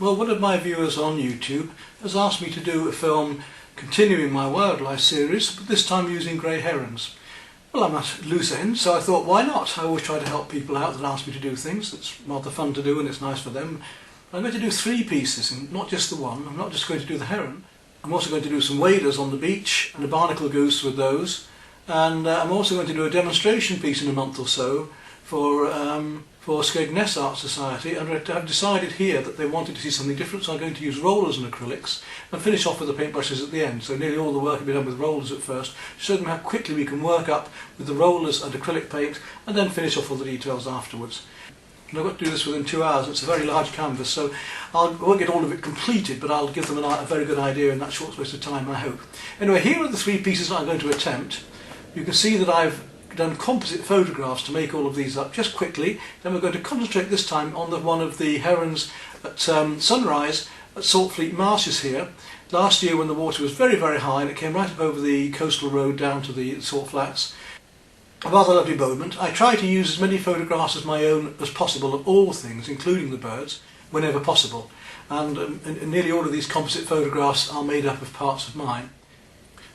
Well, one of my viewers on YouTube has asked me to do a film continuing my wildlife series, but this time using grey herons. Well, I'm at loose ends, so I thought, why not? I always try to help people out that ask me to do things. It's rather fun to do and it's nice for them. I'm going to do 3 pieces, and not just the one. I'm not just going to do the heron. I'm also going to do some waders on the beach and a barnacle goose with those. And I'm also going to do a demonstration piece in a month or so for Skegness Art Society, and I've decided here that they wanted to see something different, so I'm going to use rollers and acrylics and finish off with the paintbrushes at the end. So nearly all the work will be done with rollers at first, to show them how quickly we can work up with the rollers and acrylic paint and then finish off all the details afterwards. And I've got to do this within 2 hours. It's a very large canvas, so I won't get all of it completed, but I'll give them a very good idea in that short space of time, I hope. Anyway, here are the 3 pieces that I'm going to attempt. You can see that I've done composite photographs to make all of these up just quickly. Then we're going to concentrate this time on one of the herons at sunrise at Saltfleet marshes here. Last year when the water was very, very high and it came right up over the coastal road down to the salt flats. A rather lovely moment. I try to use as many photographs as my own as possible of all things, including the birds, whenever possible. And nearly all of these composite photographs are made up of parts of mine.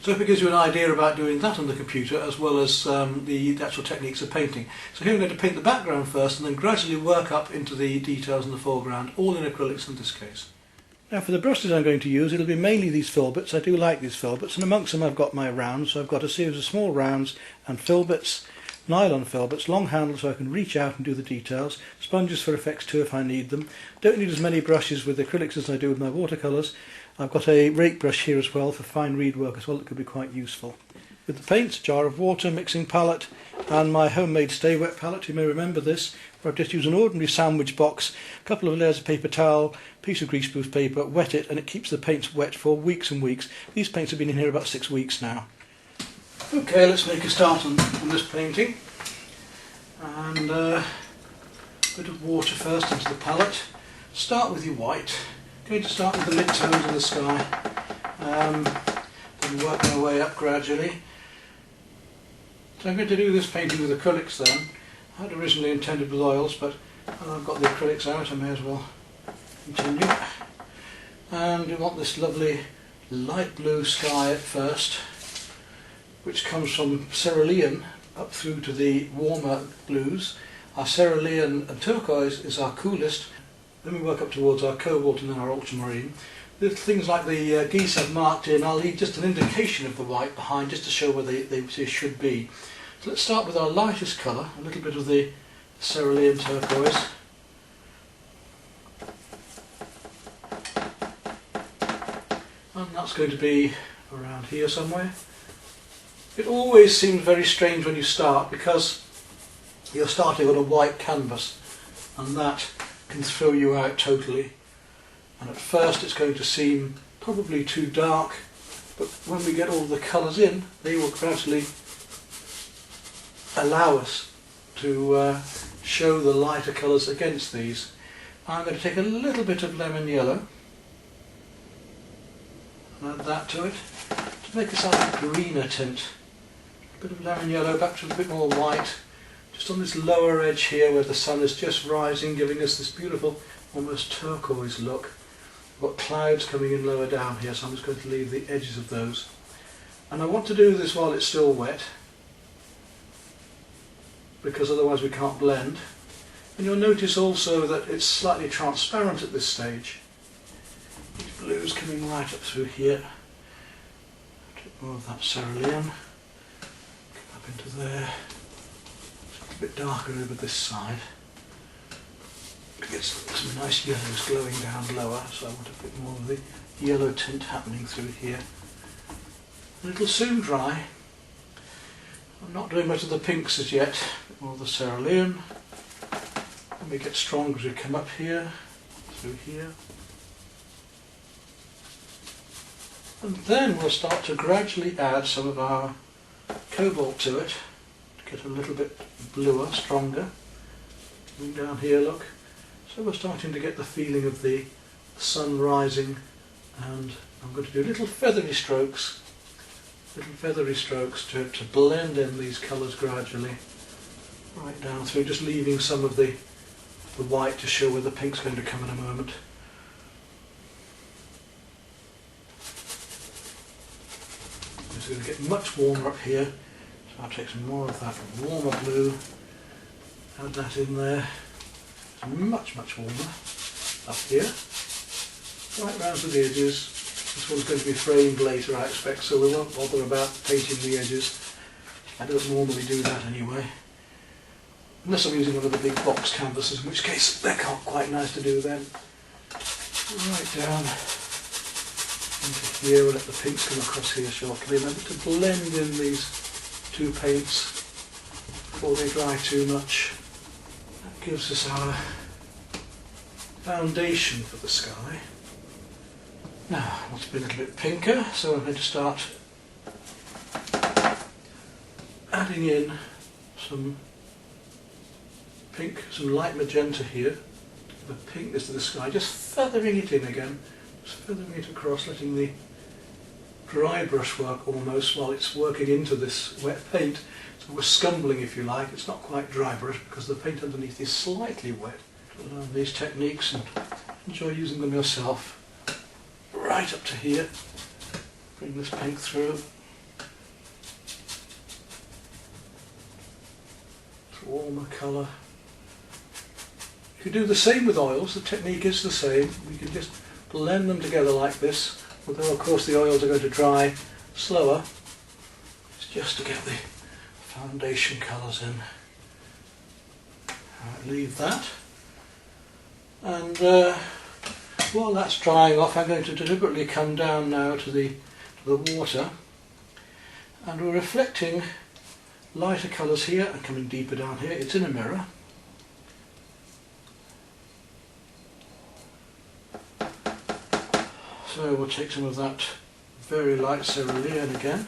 So if it gives you an idea about doing that on the computer, as well as the actual techniques of painting. So here I'm going to paint the background first and then gradually work up into the details in the foreground, all in acrylics in this case. Now for the brushes I'm going to use, it'll be mainly these filberts. I do like these filberts, and amongst them I've got my rounds. So I've got a series of small rounds and filberts, nylon filberts, long handles so I can reach out and do the details, sponges for effects too if I need them. Don't need as many brushes with acrylics as I do with my watercolours. I've got a rake brush here as well for fine reed work as well that could be quite useful. With the paints, a jar of water, mixing palette and my homemade stay wet palette, you may remember this, where I've just used an ordinary sandwich box, a couple of layers of paper towel, piece of greaseproof paper, wet it, and it keeps the paints wet for weeks and weeks. These paints have been in here about 6 weeks now. Okay, let's make a start on this painting. And a bit of water first into the palette. Start with your white. Going to start with the mid-tones of the sky, then work my way up gradually. So I'm going to do this painting with acrylics then. I had originally intended with oils, but I've got the acrylics out, I may as well continue. And we want this lovely light blue sky at first, which comes from cerulean up through to the warmer blues. Our cerulean and turquoise is our coolest. Then we work up towards our cobalt and then our ultramarine. The things like the geese I've marked in, I'll leave just an indication of the white behind just to show where they should be. So let's start with our lightest colour, a little bit of the cerulean turquoise. And that's going to be around here somewhere. It always seems very strange when you start because you're starting on a white canvas, and that can throw you out totally, and at first it's going to seem probably too dark, but when we get all the colours in, they will gradually allow us to show the lighter colours against these. I'm going to take a little bit of lemon yellow and add that to it to make a slightly greener tint. A bit of lemon yellow back to a bit more white, just on this lower edge here where the sun is just rising, giving us this beautiful, almost turquoise look. We've got clouds coming in lower down here, so I'm just going to leave the edges of those. And I want to do this while it's still wet, because otherwise we can't blend. And you'll notice also that it's slightly transparent at this stage. These blues coming right up through here. A bit more of that cerulean. Come up into there. A bit darker over this side. To get some nice yellows glowing down lower, so I want a bit more of the yellow tint happening through here. And it'll soon dry. I'm not doing much of the pinks as yet, a bit more of the cerulean. And we get stronger as we come up here, through here. And then we'll start to gradually add some of our cobalt to it. Get a little bit bluer, stronger. Coming down here, look. So we're starting to get the feeling of the sun rising, and I'm going to do little feathery strokes to blend in these colours gradually, right down through, just leaving some of the white to show where the pink's going to come in a moment. It's going to get much warmer up here, so I'll take some more of that warmer blue, add that in there. It's much warmer up here, right round to the edges. This one's going to be framed later, I expect, so we won't bother about painting the edges. I don't normally do that anyway, unless I'm using one of the big box canvases, in which case they're quite nice to do then. Right down into here, we'll let the pinks come across here shortly. Remember to blend in these two paints before they dry too much. That gives us our foundation for the sky. Now, I want to be a little bit pinker, so I'm going to start adding in some pink, some light magenta here, the pinkness to the sky, just feathering it in again, just feathering it across, letting the dry brush work almost while it's working into this wet paint. So we're scumbling, if you like. It's not quite dry brush because the paint underneath is slightly wet. Learn these techniques and enjoy using them yourself. Right up to here, bring this pink through. Warmer colour. If you do the same with oils, the technique is the same. We can just blend them together like this, although of course the oils are going to dry slower. It's just to get the foundation colours in. Right, leave that. And while that's drying off, I'm going to deliberately come down now to the water, and we're reflecting lighter colours here and coming deeper down here. It's in a mirror. So we'll take some of that very light cerulean again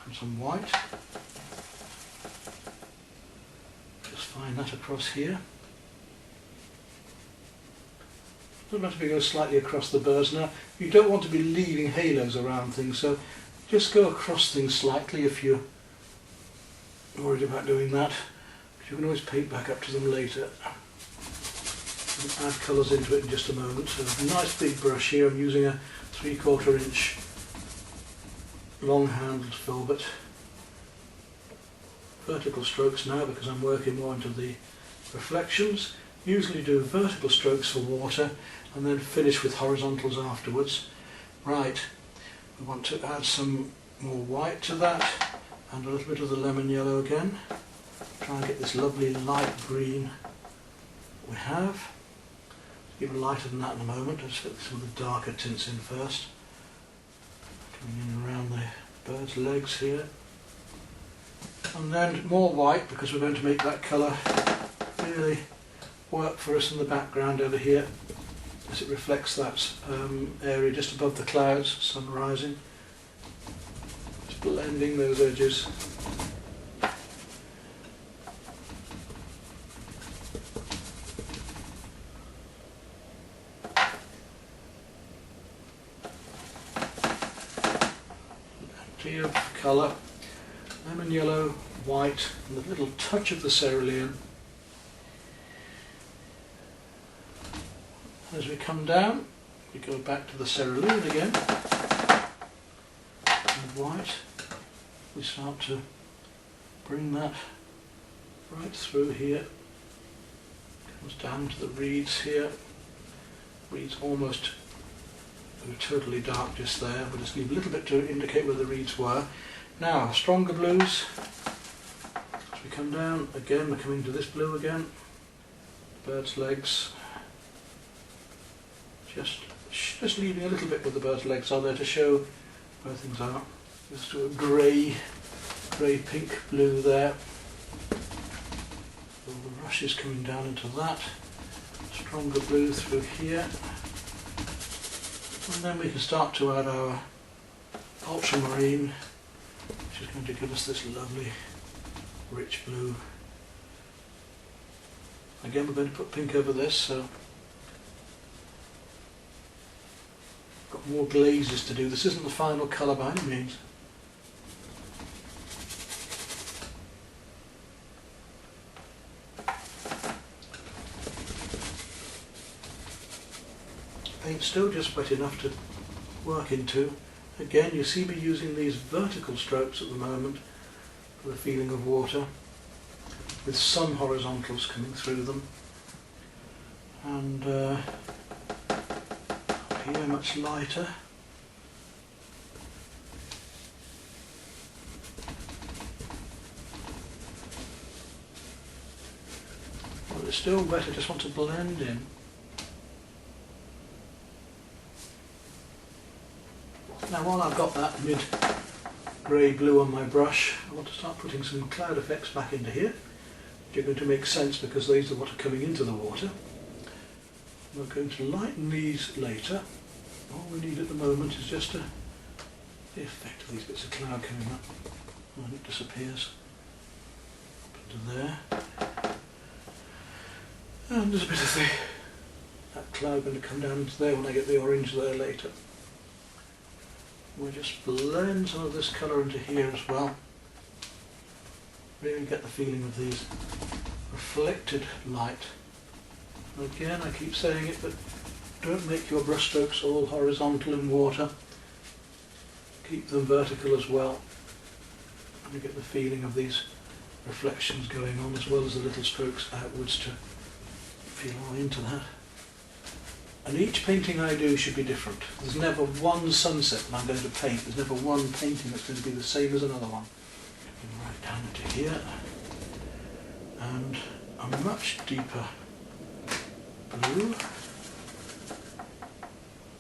and some white. Just find that across here. Doesn't have to go slightly across the birds now. You don't want to be leaving halos around things, so just go across things slightly if you're worried about doing that. But you can always paint back up to them later. And add colours into it in just a moment. So a nice big brush here. I'm using a 3/4 inch long handled filbert. Vertical strokes now because I'm working more into the reflections. Usually do vertical strokes for water and then finish with horizontals afterwards. Right, we want to add some more white to that and a little bit of the lemon yellow again. Try and get this lovely light green we have. Even lighter than that in a moment. Let's get some of the darker tints in first. Coming in around the bird's legs here. And then more white because we're going to make that colour really work for us in the background over here as it reflects that area just above the clouds, sun rising. Just blending those edges. Plenty of colour, lemon yellow, white and a little touch of the cerulean. As we come down, we go back to the cerulean again, and white. We start to bring that right through here. Comes down to the reeds here. Reeds almost totally dark just there. We'll just leave a little bit to indicate where the reeds were. Now, stronger blues. As we come down, again we're coming to this blue again. Bird's legs. Just leaving a little bit where the bird's legs are there to show where things are. Just do a grey pink blue there. All the rushes coming down into that. Stronger blue through here. And then we can start to add our ultramarine, which is going to give us this lovely rich blue. Again, we're going to put pink over this, so got more glazes to do. This isn't the final colour by any means. Paint's still just wet enough to work into, Again, you see me using these vertical strokes at the moment for the feeling of water, with some horizontals coming through them. And up here much lighter. Well, it's still wet, I just want to blend in. Now while I've got that mid grey blue on my brush, I want to start putting some cloud effects back into here, which are going to make sense because these are what are coming into the water. We're going to lighten these later. All we need at the moment is just the effect of these bits of cloud coming up when it disappears. Up into there. And there's a bit of that cloud going to come down into there when I get the orange there later. We'll just blend some of this colour into here as well. Really get the feeling of these reflected light. Again, I keep saying it, but don't make your brush strokes all horizontal in water. Keep them vertical as well. And you get the feeling of these reflections going on, as well as the little strokes outwards to feel all into that. And each painting I do should be different. There's never one sunset that I'm going to paint. There's never one painting that's going to be the same as another one. Right down into here. And a much deeper blue.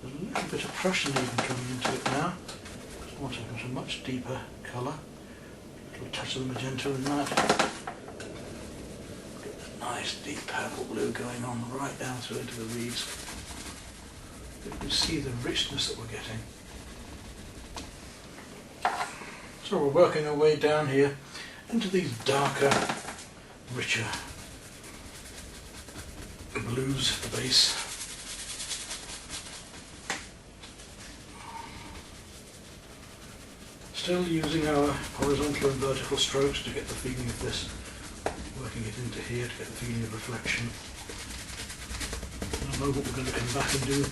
There's a little bit of Prussian even coming into it now. I want a much deeper colour. A little touch of the magenta in that. Get a nice deep purple blue going on right down through into the reeds. You can see the richness that we're getting. So we're working our way down here into these darker, richer blues at the base. Still using our horizontal and vertical strokes to get the feeling of this, working it into here to get the feeling of reflection. In a moment we're going to come back and do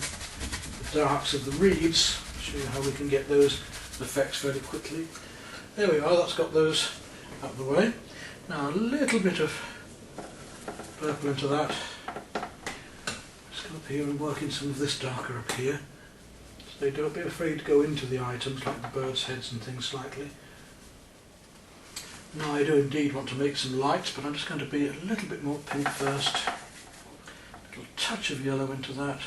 the darks of the reeds, show you how we can get those effects very quickly. There we are, that's got those out of the way. Now a little bit of purple into that. Just come up here and work in some of this darker up here. So don't be afraid to go into the items like the birds' heads and things slightly. Now I do indeed want to make some lights, but I'm just going to be a little bit more pink first. A little touch of yellow into that.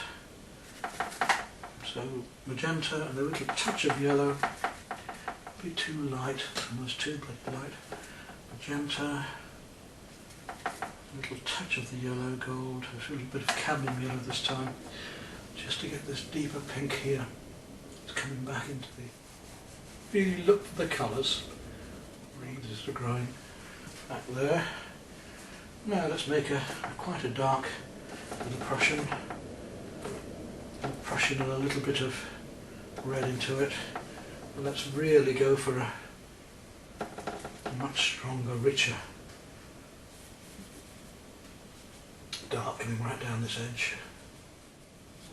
So magenta and a little touch of yellow. Be too light, almost too light. Magenta, a little touch of the yellow gold, a little bit of cadmium yellow this time, just to get this deeper pink here. It's coming back into the. Really look for the colours. Reeds are growing back there. Now let's make quite a dark little Prussian. Prussian and a little bit of red into it. And let's really go for a much stronger, richer dark coming right down this edge.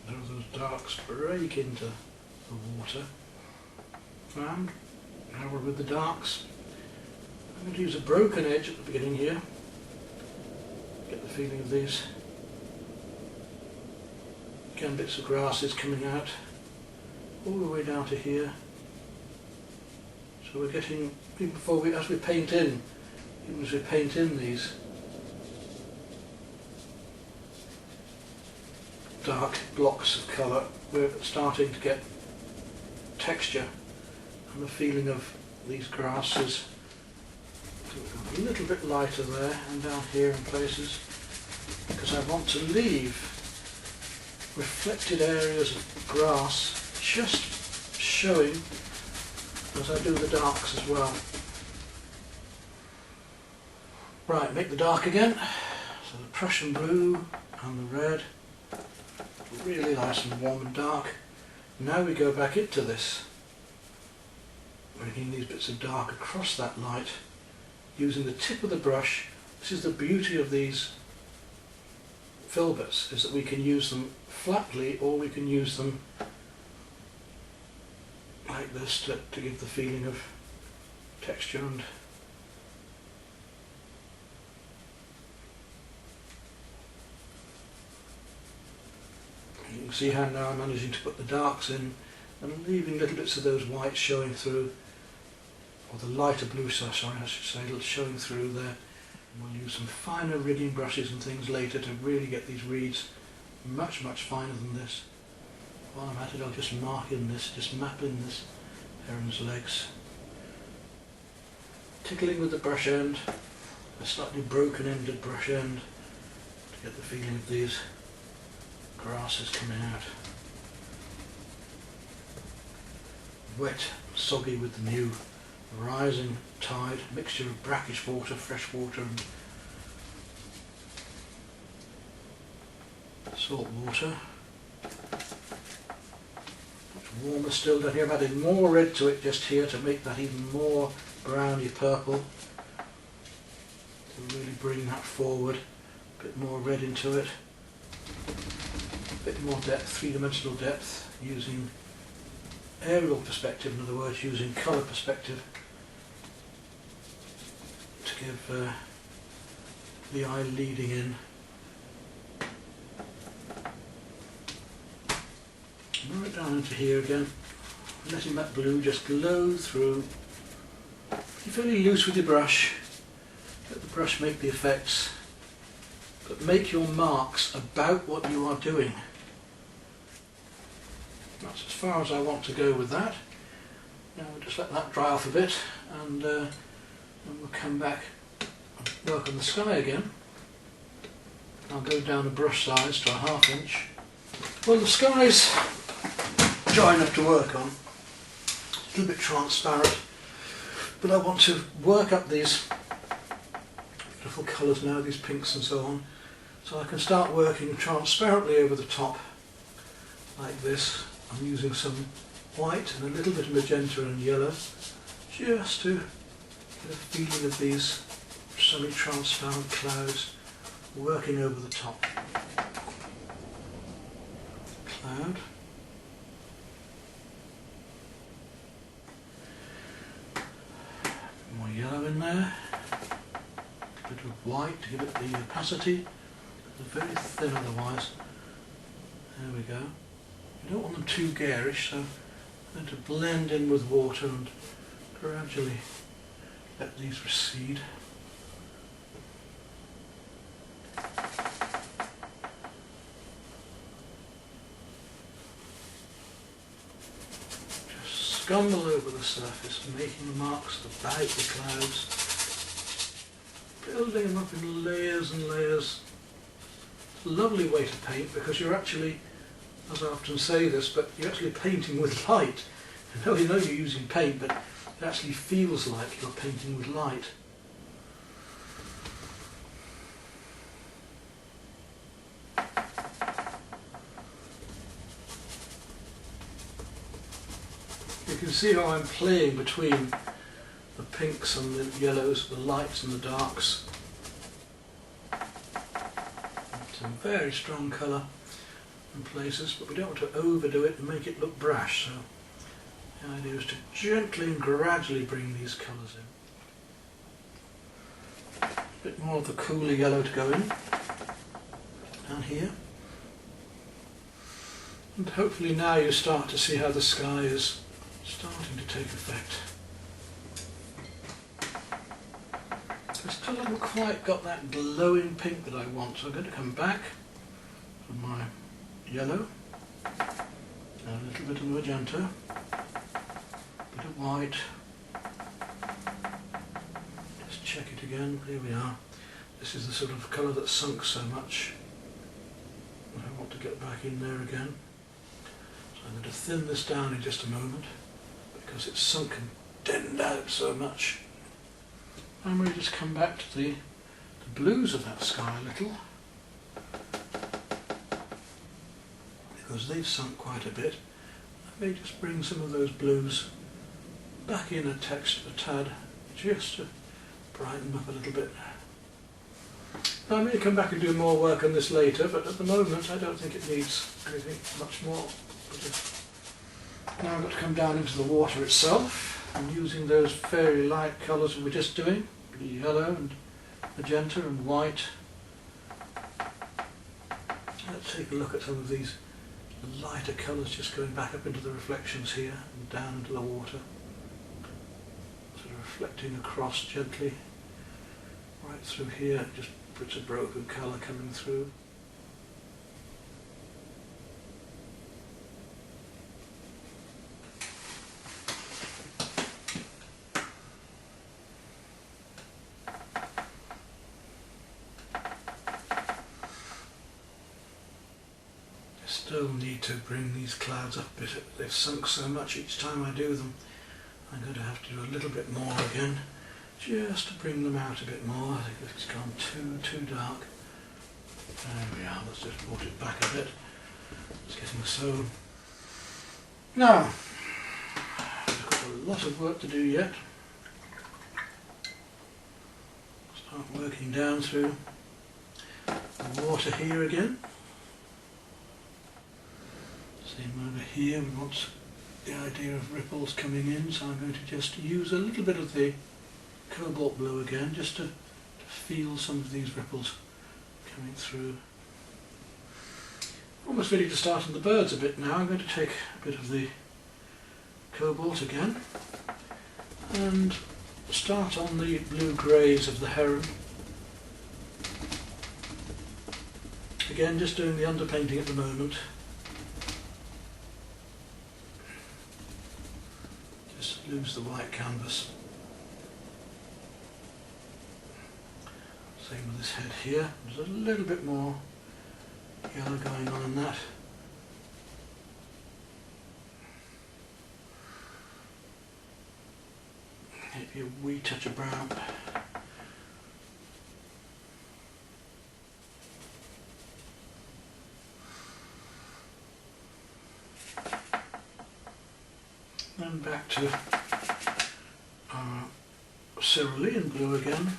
So those darks break into the water. And now we're with the darks. I'm going to use a broken edge at the beginning here. Get the feeling of these. Again, bits of grasses coming out all the way down to here. So we're getting, even before as we paint in, even as we paint in these dark blocks of colour, we're starting to get texture and the feeling of these grasses. So a little bit lighter there and down here in places, because I want to leave reflected areas of grass just showing as I do the darks as well. Right, make the dark again. So the Prussian blue and the red, really nice and warm and dark. Now we go back into this, bringing these bits of dark across that light, using the tip of the brush. This is the beauty of these filberts, is that we can use them flatly or we can use them like this to give the feeling of texture. And you can see how now I'm managing to put the darks in and leaving little bits of those whites showing through, or the lighter blue, sorry I should say, showing through there. And we'll use some finer rigging brushes and things later to really get these reeds much finer than this. While I'm at it, I'll just mark in this, just map in this heron's legs. Tickling with the brush end, a slightly broken ended brush end, to get the feeling of these grasses coming out. Wet, soggy with the new rising tide, mixture of brackish water, fresh water and salt water. Much warmer still down here. I've added more red to it just here to make that even more browny purple, to really bring that forward. A bit more red into it, a bit more depth, three-dimensional depth, using aerial perspective, in other words using colour perspective to give the eye leading in. Right down into here again, letting that blue just glow through. Be fairly loose with your brush, let the brush make the effects, but make your marks about what you are doing. That's as far as I want to go with that. Now we'll just let that dry off a bit, and we'll come back and work on the sky again. I'll go down the brush size to a 1/2 inch. Well, the sky's dry enough to work on. It's a little bit transparent, but I want to work up these beautiful colours now, these pinks and so on, so I can start working transparently over the top like this. I'm using some white and a little bit of magenta and yellow just to get a feeling of these semi-transparent clouds working over the top. Cloud. More yellow in there. A bit of white to give it the opacity. It's very thin otherwise. There we go. You don't want them too garish, so I'm going to blend in with water and gradually let these recede. Just scumble over the surface, making the marks about the clouds, building them up in layers and layers. It's a lovely way to paint because you're actually, as I often say this, but you're actually painting with light. I know you're using paint, but it actually feels like you're painting with light. You can see how I'm playing between the pinks and the yellows, the lights and the darks. Some very strong colour in places, but we don't want to overdo it and make it look brash, so the idea is to gently and gradually bring these colours in. A bit more of the cooler yellow to go in down here, and hopefully now you start to see how the sky is starting to take effect. I still haven't quite got that glowing pink that I want, so I'm going to come back with my yellow, and a little bit of magenta, a bit of white. Just check it again. Here we are. This is the sort of colour that sunk so much. I want to get back in there again. So I'm going to thin this down in just a moment because it's sunk and thinned out so much. And we'll just come back to the blues of that sky a little, because they've sunk quite a bit. I may just bring some of those blues back in a tad, just to brighten them up a little bit. Now, I may come back and do more work on this later, but at the moment I don't think it needs anything much more. Now I've got to come down into the water itself, and using those very light colours we were just doing, the yellow and magenta and white. Let's take a look at some of these lighter colours just going back up into the reflections here and down into the water. Sort of reflecting across gently right through here, just bits of broken colour coming through. Still need to bring these clouds up a bit. They've sunk so much each time I do them. I'm going to have to do a little bit more again, just to bring them out a bit more. I think it's gone too dark. There we are, let's just brought it back a bit. It's getting so. Now, we've got a lot of work to do yet. Start working down through the water here again. Same over here, we want the idea of ripples coming in, so I'm going to just use a little bit of the cobalt blue again, just to feel some of these ripples coming through. Almost ready to start on the birds a bit now. I'm going to take a bit of the cobalt again and start on the blue greys of the heron. Again, just doing the underpainting at the moment. Just lose the white canvas. Same with this head here. There's a little bit more yellow going on in that. Maybe a wee touch of brown. Then back to our cerulean blue again,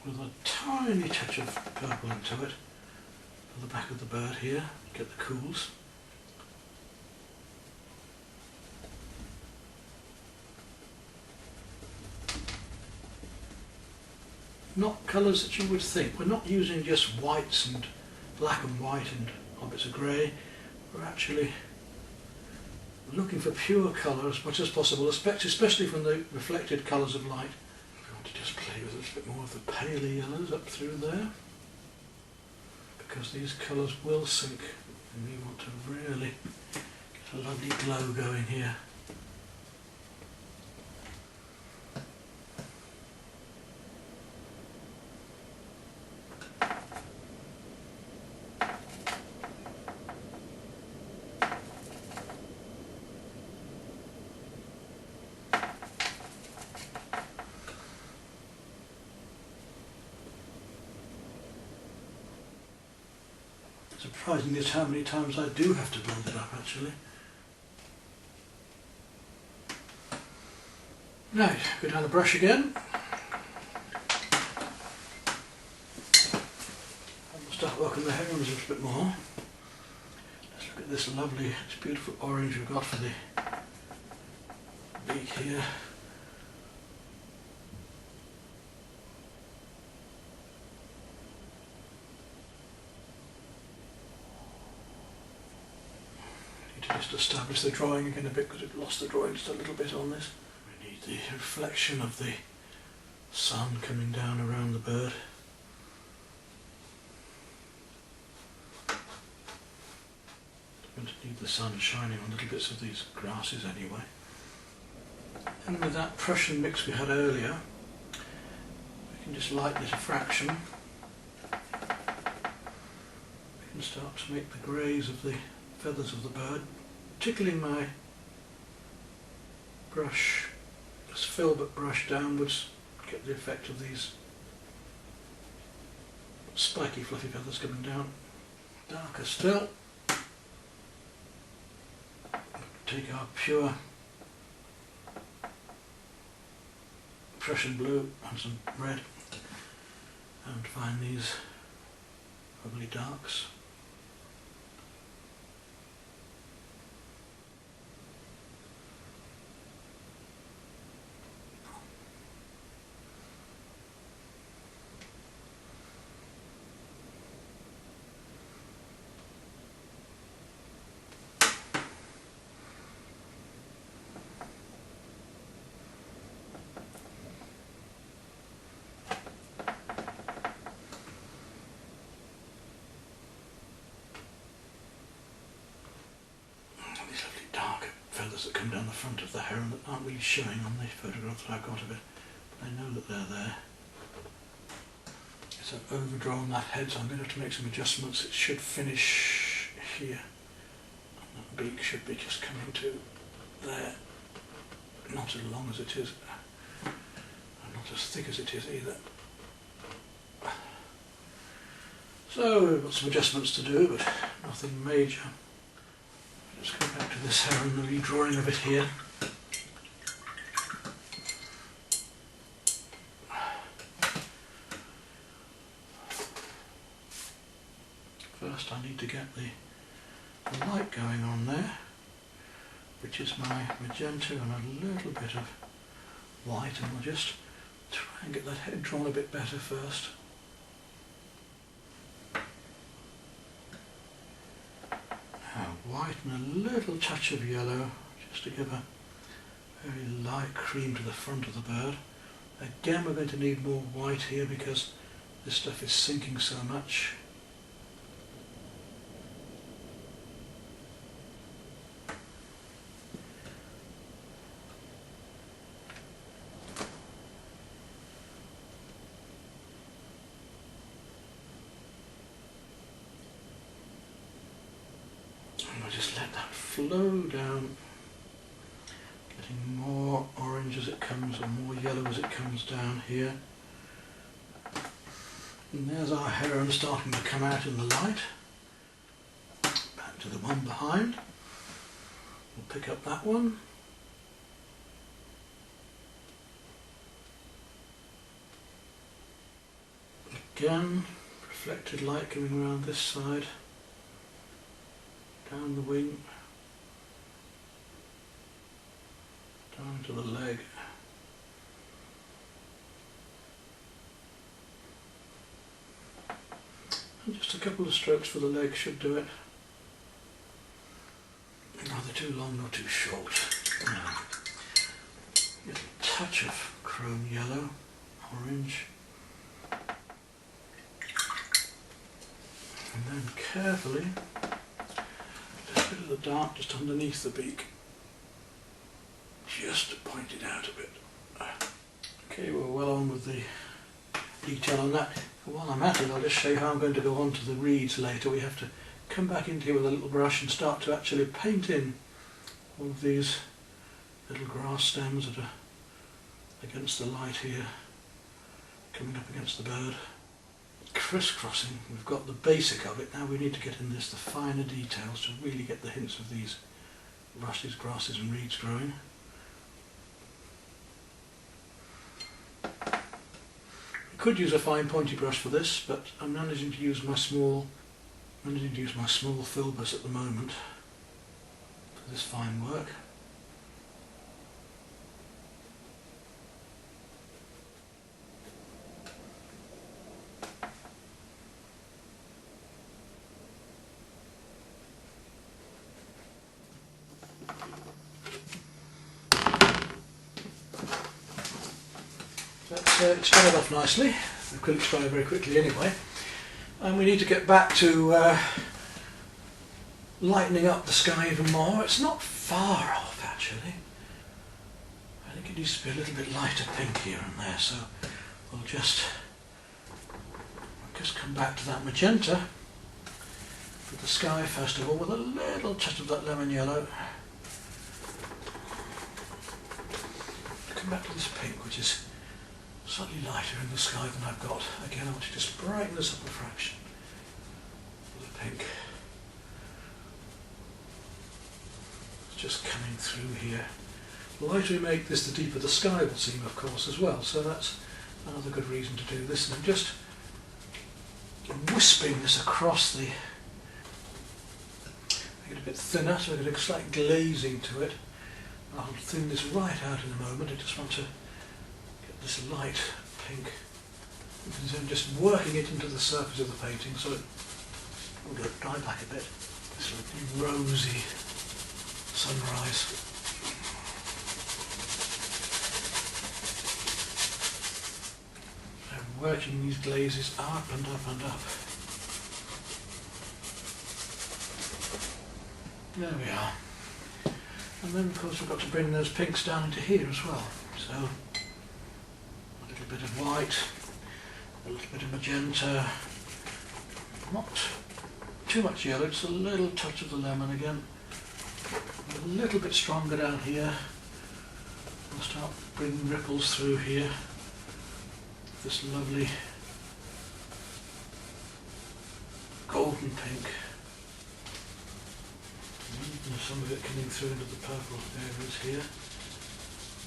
with a tiny touch of purple into it for the back of the bird here, get the cools. Not colours that you would think. We're not using just whites and black and white and bits of grey. We're actually looking for pure colour as much as possible, especially from the reflected colours of light. We want to just play with a little bit more of the paler yellows up through there, because these colours will sink and we want to really get a lovely glow going here. Surprising is how many times I do have to build it up actually. Right, go down the brush again. And we'll start working the herons a little bit more. Let's look at this lovely, this beautiful orange we've got for the beak here. Just establish the drawing again a bit, because we've lost the drawing just a little bit on this. We need the reflection of the sun coming down around the bird. I'm going to need the sun shining on little bits of these grasses anyway. And with that Prussian mix we had earlier, we can just lighten it a fraction. We can start to make the greys of the feathers of the bird, tickling my brush, this filbert brush downwards, get the effect of these spiky fluffy feathers coming down. Darker still. Take our pure Prussian blue and some red and find these lovely darks. feathers that come down the front of the heron that aren't really showing on the photograph that I've got of it, but I know that they're there. So I've overdrawn that head, so I'm going to have to make some adjustments. It should finish here, and that beak should be just coming to there, not as long as it is, and not as thick as it is either. So we've got some adjustments to do, but nothing major. Let's go back to this heron, the redrawing of it here. First I need to get the light going on there, which is my magenta and a little bit of white, and we'll just try and get that head drawn a bit better first. White and a little touch of yellow, just to give a very light cream to the front of the bird. Again, we're going to need more white here because this stuff is sinking so much. And I'll just let that flow down, getting more orange as it comes and more yellow as it comes down here. And there's our heron starting to come out in the light. Back to the one behind. We'll pick up that one. Again, reflected light coming around this side, down the wing, down to the leg. And just a couple of strokes for the leg should do it. Neither too long nor too short. Get a touch of chrome yellow, orange. And then carefully, just a bit of the dark just underneath the beak. Just to point it out a bit. Okay, we're well on with the detail on that. While I'm at it, I'll just show you how I'm going to go on to the reeds later. We have to come back in here with a little brush and start to actually paint in all of these little grass stems that are against the light here, coming up against the bird. Crisscrossing, we've got the basic of it. Now we need to get in the finer details to really get the hints of these rushes, grasses and reeds growing. I could use a fine pointy brush for this, but I'm managing to use my small filbers at the moment for this fine work. It's dried off nicely. The acrylics dry very quickly anyway, and we need to get back to lightening up the sky even more. It's not far off actually. I think it needs to be a little bit lighter pink here and there, so we'll just come back to that magenta for the sky first of all, with a little touch of that lemon yellow. Come back to this pink, which is slightly lighter in the sky than I've got. Again, I want to just brighten this up a fraction with the pink. It's just coming through here. The lighter we make this, the deeper the sky will seem, of course, as well. So that's another good reason to do this. And I'm just wisping this across the... Make it a bit thinner, so I get a slight glazing to it. I'll thin this right out in a moment. I just want to this light pink. So I'm just working it into the surface of the painting so it will go dry back a bit. This rosy sunrise. I'm working these glazes up and up and up. There we are. And then of course we've got to bring those pinks down into here as well. So a little bit of white, a little bit of magenta, not too much yellow, just a little touch of the lemon again. A little bit stronger down here. I'll start bringing ripples through here. This lovely golden pink. And some of it coming through into the purple areas here.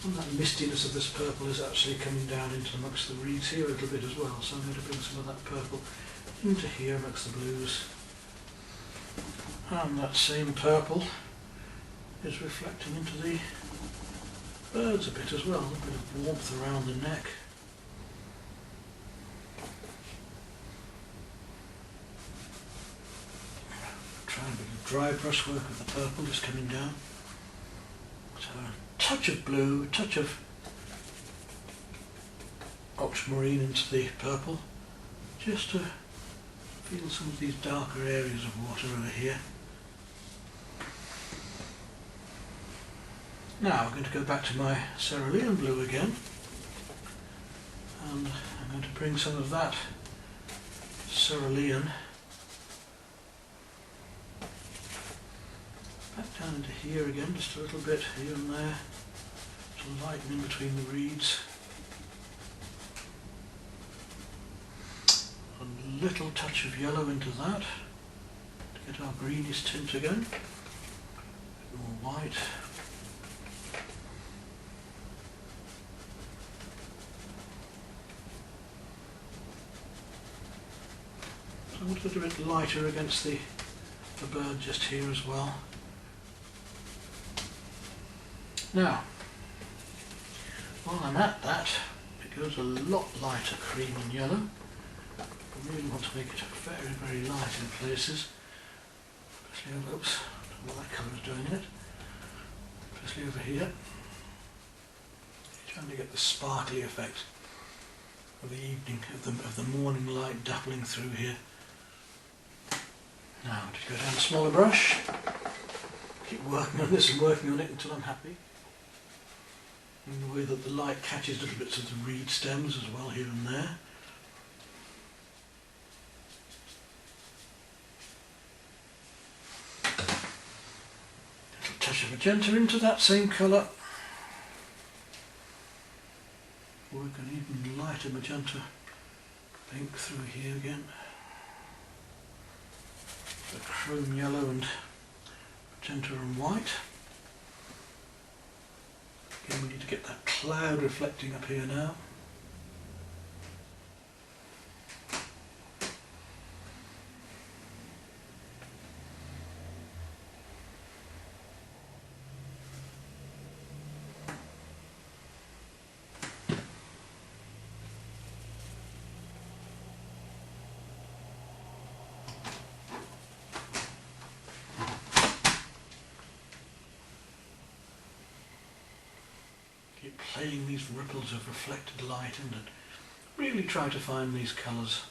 And that mistiness of this purple is actually coming down into amongst the reeds here a little bit as well. So I'm going to bring some of that purple into here amongst the blues. And that same purple is reflecting into the birds a bit as well. A bit of warmth around the neck. Trying a bit of dry brushwork with the purple just coming down. So a touch of blue, a touch of ultramarine into the purple, just to feel some of these darker areas of water over here. Now we're going to go back to my cerulean blue again, and I'm going to bring some of that cerulean back down into here again, just a little bit here and there, to lighten in between the reeds. A little touch of yellow into that, to get our greenish tint again. A bit more white. So I want it a bit lighter against the bird just here as well. Now, while I'm at that, it goes a lot lighter cream and yellow. I really want to make it very, very light in places. Especially over, oops, I don't know what that colour is doing in it. Especially over here. Trying to get the sparkly effect of the evening, of the morning light dappling through here. Now, just go down a smaller brush. Keep working on this and working on it until I'm happy. In the way that the light catches little bits of the reed stems as well here and there. Little touch of magenta into that same colour. Work an even lighter magenta pink through here again. The chrome yellow and magenta and white. Again, we need to get that cloud reflecting up here now. Keep playing these ripples of reflected light in and really try to find these colours,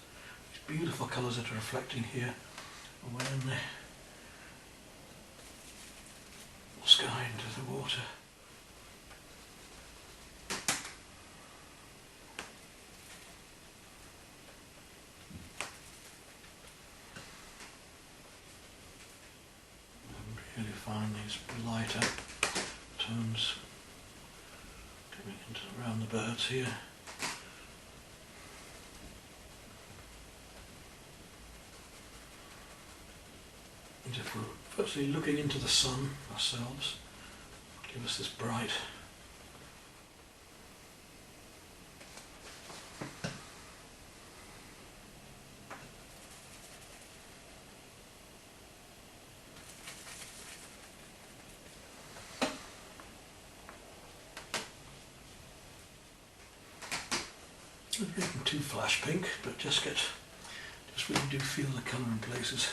these beautiful colours that are reflecting here away in the sky into the water. And really find these lighter tones coming into around the birds here. And if we're firstly looking into the sun ourselves, give us this bright not getting too flash pink, but just really do feel the colour in places.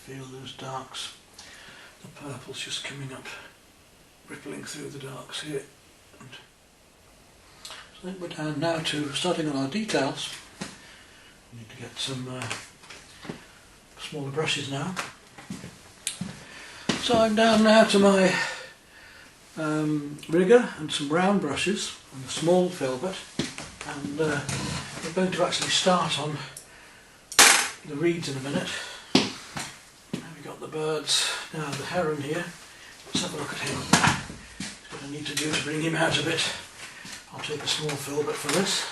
feel those darks. The purple's just coming up, rippling through the darks here. And so I think we're down now to starting on our details. We need to get some smaller brushes now. So I'm down now to my rigger and some round brushes and a small filbert, and we're going to actually start on the reeds in a minute. We've got the birds. Now the heron here, let's have a look at him. What I need to do to bring him out a bit. I'll take a small filbert for this.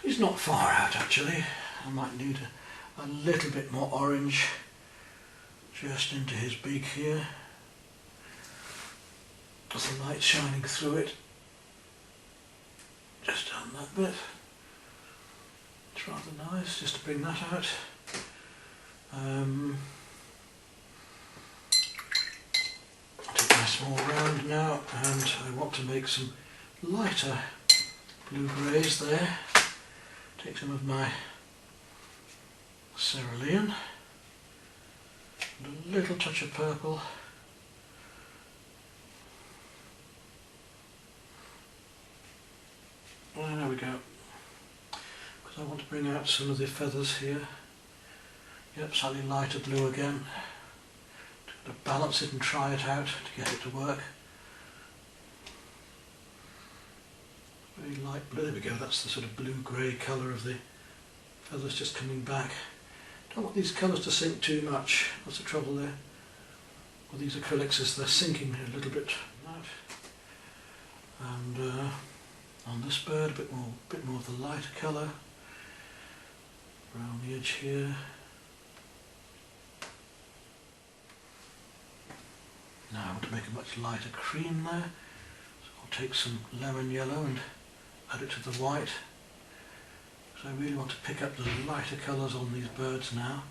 He's not far out actually. I might need a little bit more orange just into his beak here. There's the light shining through it. Just down that bit. It's rather nice just to bring that out. I'll take my small round now, and I want to make some lighter blue greys there. Take some of my cerulean and a little touch of purple. Well, there we go. Because I want to bring out some of the feathers here. Yep, slightly lighter blue again. To balance it and try it out to get it to work. Very light blue. There we go. That's the sort of blue-grey colour of the feathers just coming back. Don't want these colours to sink too much. That's the trouble there. With these acrylics is they're sinking a little bit. And on this bird, a bit more of the lighter colour around the edge here. Now I want to make a much lighter cream there, so I'll take some lemon yellow and add it to the white. So I really want to pick up the lighter colours on these birds now.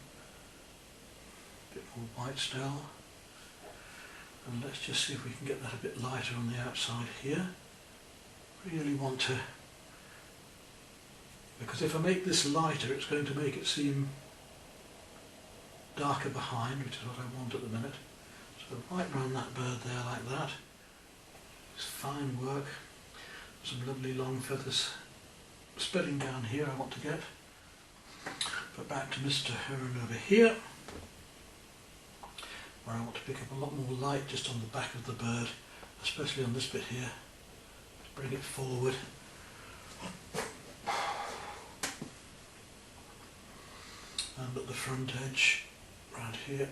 A bit more white still. And let's just see if we can get that a bit lighter on the outside here. Really want to, because if I make this lighter it's going to make it seem darker behind, which is what I want at the minute. So right round that bird there like that. It's fine work. Some lovely long feathers spreading down here I want to get. But back to Mr. Heron over here, where I want to pick up a lot more light just on the back of the bird, especially on this bit here. Bring it forward. And at the front edge, right here.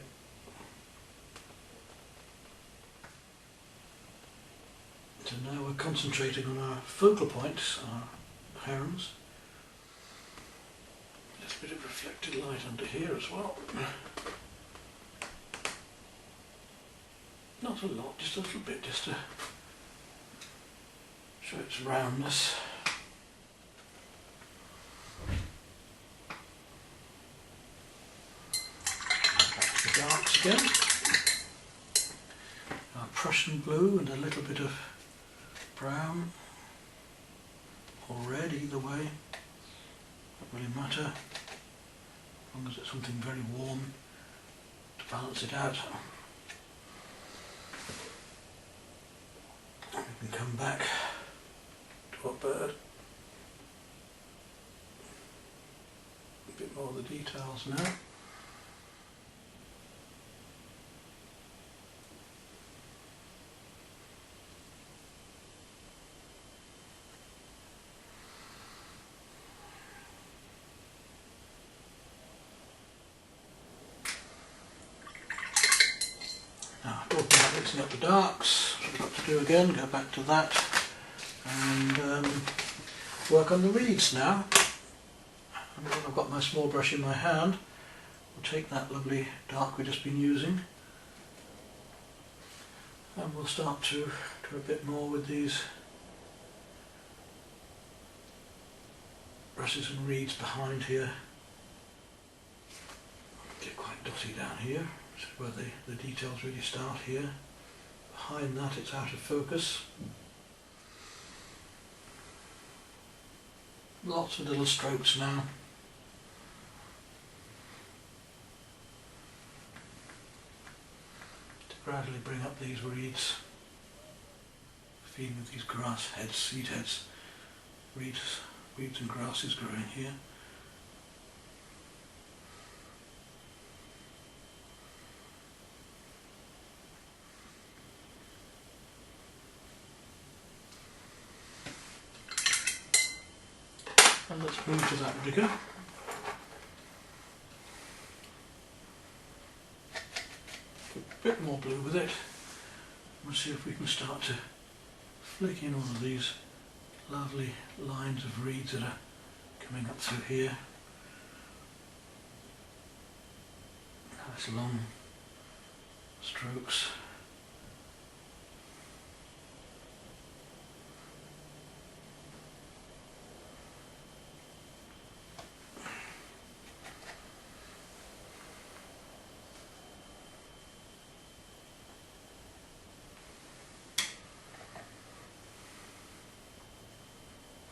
So now we're concentrating on our focal points, our herons. There's a bit of reflected light under here as well. Not a lot, just a little bit, just to show its roundness. Back to the darks again. Our Prussian blue and a little bit of brown, or red, either way. Don't really matter, as long as it's something very warm to balance it out. We can come back to our bird. A bit more of the details now. Now, talking about mixing up the darks, what I've got to do again, go back to that and work on the reeds now. And when I've got my small brush in my hand, I'll take that lovely dark we've just been using and we'll start to do a bit more with these rushes and reeds behind here. Get quite dotty down here. This is where the details really start here. Behind that it's out of focus. Lots of little strokes now. gradually bring up these reeds, feeding with these grass heads, seed heads, reeds and grasses growing here. And let's move to that rigger. A bit more blue with it. We'll see if we can start to flick in all of these lovely lines of reeds that are coming up through here. Nice long strokes.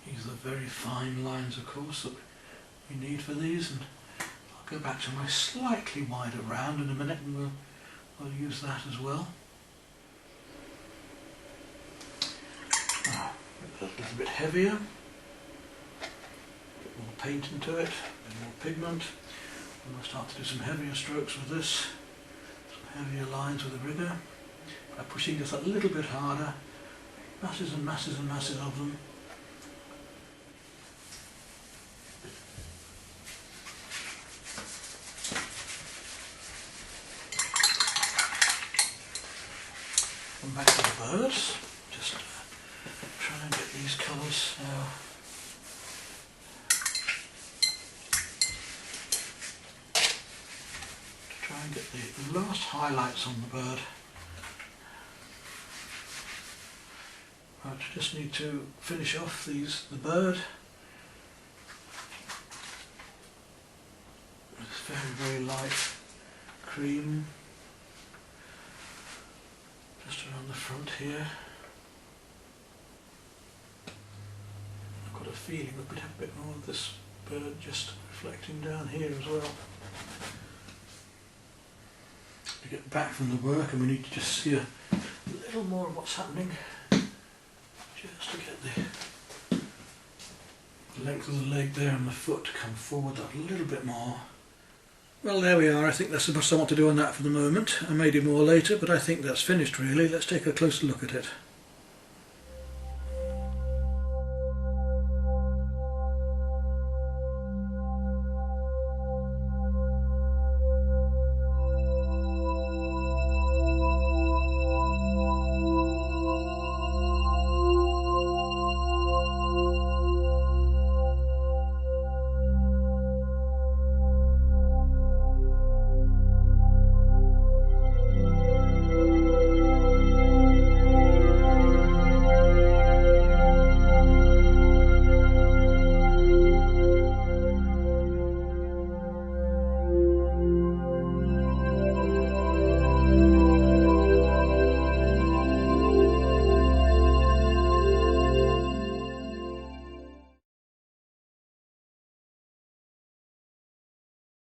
These are the very fine lines, of course, that we need for these, and I'll go back to my slightly wider round in a minute and we'll use that as well. A little bit heavier, a bit more paint into it, a bit more pigment, and we'll start to do some heavier strokes with this, some heavier lines with the rigger, by pushing just a little bit harder, masses and masses and masses of them. Back to the birds, just trying to get these colours now. To try and get the last highlights on the bird. Right, just need to finish off the bird. It's very light cream. Just around the front here. I've got a feeling we could have a bit more of this bird just reflecting down here as well. We get back from the work and we need to just see a little more of what's happening, just to get the length of the leg there and the foot to come forward that little bit more. Well, there we are. I think that's the best I want to do on that for the moment. I may do more later, but I think that's finished really. Let's take a closer look at it.